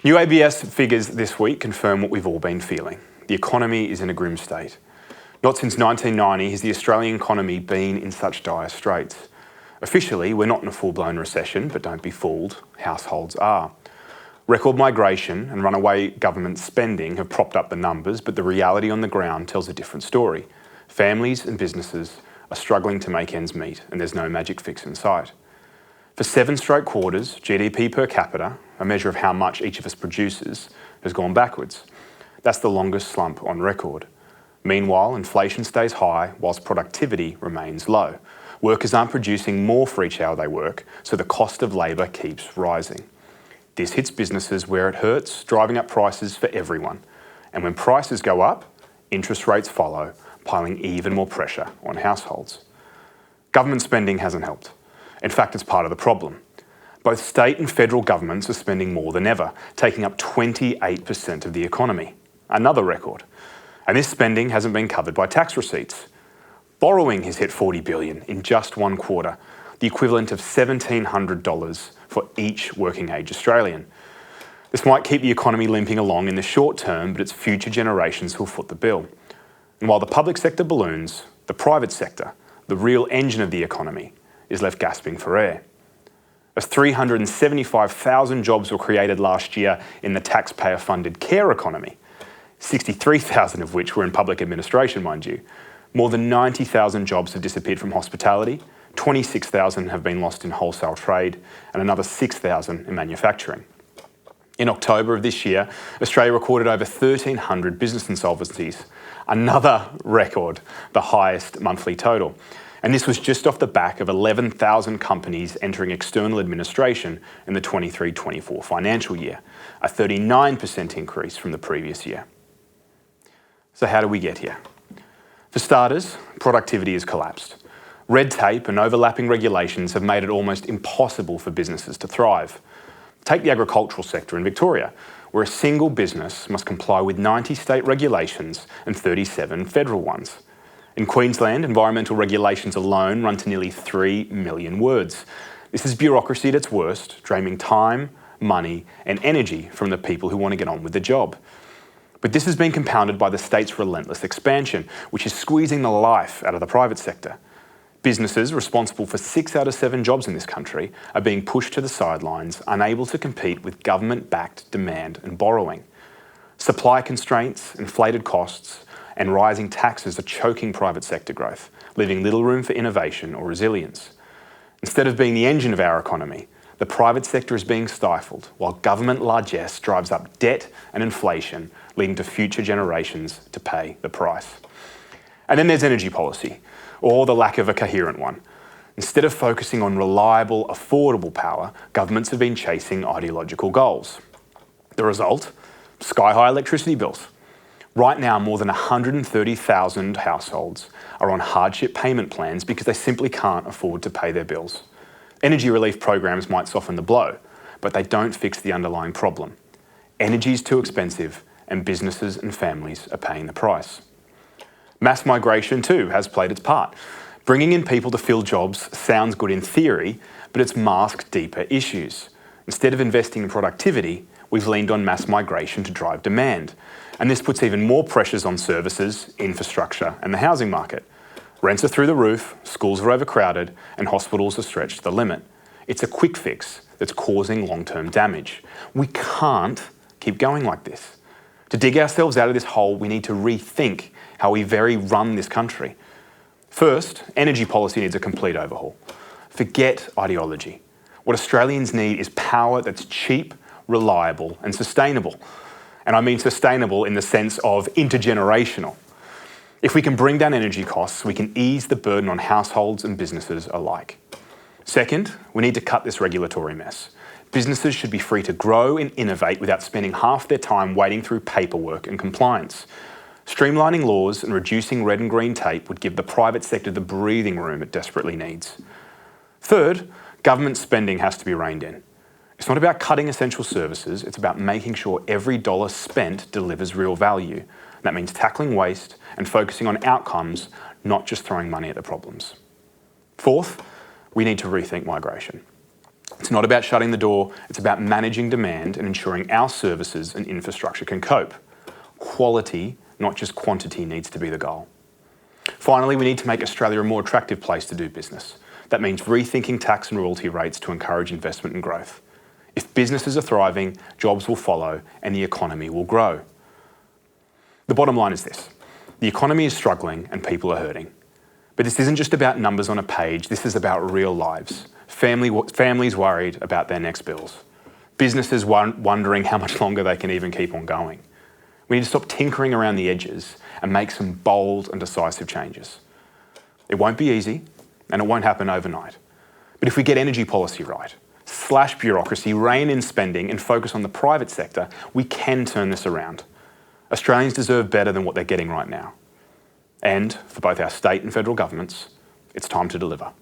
New ABS figures this week confirm what we've all been feeling. The economy is in a grim state. Not since 1990 has the Australian economy been in such dire straits. Officially, we're not in a full-blown recession, but don't be fooled, households are. Record migration and runaway government spending have propped up the numbers, but the reality on the ground tells a different story. Families and businesses are struggling to make ends meet, and there's no magic fix in sight. For 7 straight quarters, GDP per capita, a measure of how much each of us produces, has gone backwards. That's the longest slump on record. Meanwhile, inflation stays high whilst productivity remains low. Workers aren't producing more for each hour they work, so the cost of labour keeps rising. This hits businesses where it hurts, driving up prices for everyone. And when prices go up, interest rates follow, piling even more pressure on households. Government spending hasn't helped. In fact, it's part of the problem. Both state and federal governments are spending more than ever, taking up 28% of the economy. Another record. And this spending hasn't been covered by tax receipts. Borrowing has hit $40 billion in just one quarter, the equivalent of $1,700 for each working-age Australian. This might keep the economy limping along in the short term, but it's future generations who'll foot the bill. And while the public sector balloons, the private sector, the real engine of the economy, is left gasping for air. As 375,000 jobs were created last year in the taxpayer-funded care economy, 63,000 of which were in public administration, mind you, more than 90,000 jobs have disappeared from hospitality, 26,000 have been lost in wholesale trade, and another 6,000 in manufacturing. In October of this year, Australia recorded over 1,300 business insolvencies, another record, the highest monthly total. And this was just off the back of 11,000 companies entering external administration in the 23-24 financial year, a 39% increase from the previous year. So how do we get here? For starters, productivity has collapsed. Red tape and overlapping regulations have made it almost impossible for businesses to thrive. Take the agricultural sector in Victoria, where a single business must comply with 90 state regulations and 37 federal ones. In Queensland, environmental regulations alone run to nearly 3 million words. This is bureaucracy at its worst, draining time, money and energy from the people who want to get on with the job. But this has been compounded by the state's relentless expansion, which is squeezing the life out of the private sector. Businesses responsible for 6 out of 7 jobs in this country are being pushed to the sidelines, unable to compete with government-backed demand and borrowing. Supply constraints, inflated costs, and rising taxes are choking private sector growth, leaving little room for innovation or resilience. Instead of being the engine of our economy, the private sector is being stifled, while government largesse drives up debt and inflation, leading to future generations to pay the price. And then there's energy policy, or the lack of a coherent one. Instead of focusing on reliable, affordable power, governments have been chasing ideological goals. The result? Sky-high electricity bills. Right now, more than 130,000 households are on hardship payment plans because they simply can't afford to pay their bills. Energy relief programs might soften the blow, but they don't fix the underlying problem. Energy is too expensive, and businesses and families are paying the price. Mass migration too has played its part. Bringing in people to fill jobs sounds good in theory, but it's masked deeper issues. Instead of investing in productivity, we've leaned on mass migration to drive demand. And this puts even more pressures on services, infrastructure and the housing market. Rents are through the roof, schools are overcrowded and hospitals are stretched to the limit. It's a quick fix that's causing long-term damage. We can't keep going like this. To dig ourselves out of this hole, we need to rethink how we run this country. First, energy policy needs a complete overhaul. Forget ideology. What Australians need is power that's cheap, reliable and sustainable. And I mean sustainable in the sense of intergenerational. If we can bring down energy costs, we can ease the burden on households and businesses alike. Second, we need to cut this regulatory mess. Businesses should be free to grow and innovate without spending half their time wading through paperwork and compliance. Streamlining laws and reducing red and green tape would give the private sector the breathing room it desperately needs. Third, government spending has to be reined in. It's not about cutting essential services, it's about making sure every dollar spent delivers real value. That means tackling waste and focusing on outcomes, not just throwing money at the problems. Fourth, we need to rethink migration. It's not about shutting the door, it's about managing demand and ensuring our services and infrastructure can cope. Quality, not just quantity, needs to be the goal. Finally, we need to make Australia a more attractive place to do business. That means rethinking tax and royalty rates to encourage investment and growth. If businesses are thriving, jobs will follow and the economy will grow. The bottom line is this: the economy is struggling and people are hurting. But this isn't just about numbers on a page, this is about real lives. Families worried about their next bills. Businesses wondering how much longer they can even keep on going. We need to stop tinkering around the edges and make some bold and decisive changes. It won't be easy, and it won't happen overnight. But if we get energy policy right, slash bureaucracy, rein in spending, and focus on the private sector, we can turn this around. Australians deserve better than what they're getting right now. And for both our state and federal governments, it's time to deliver.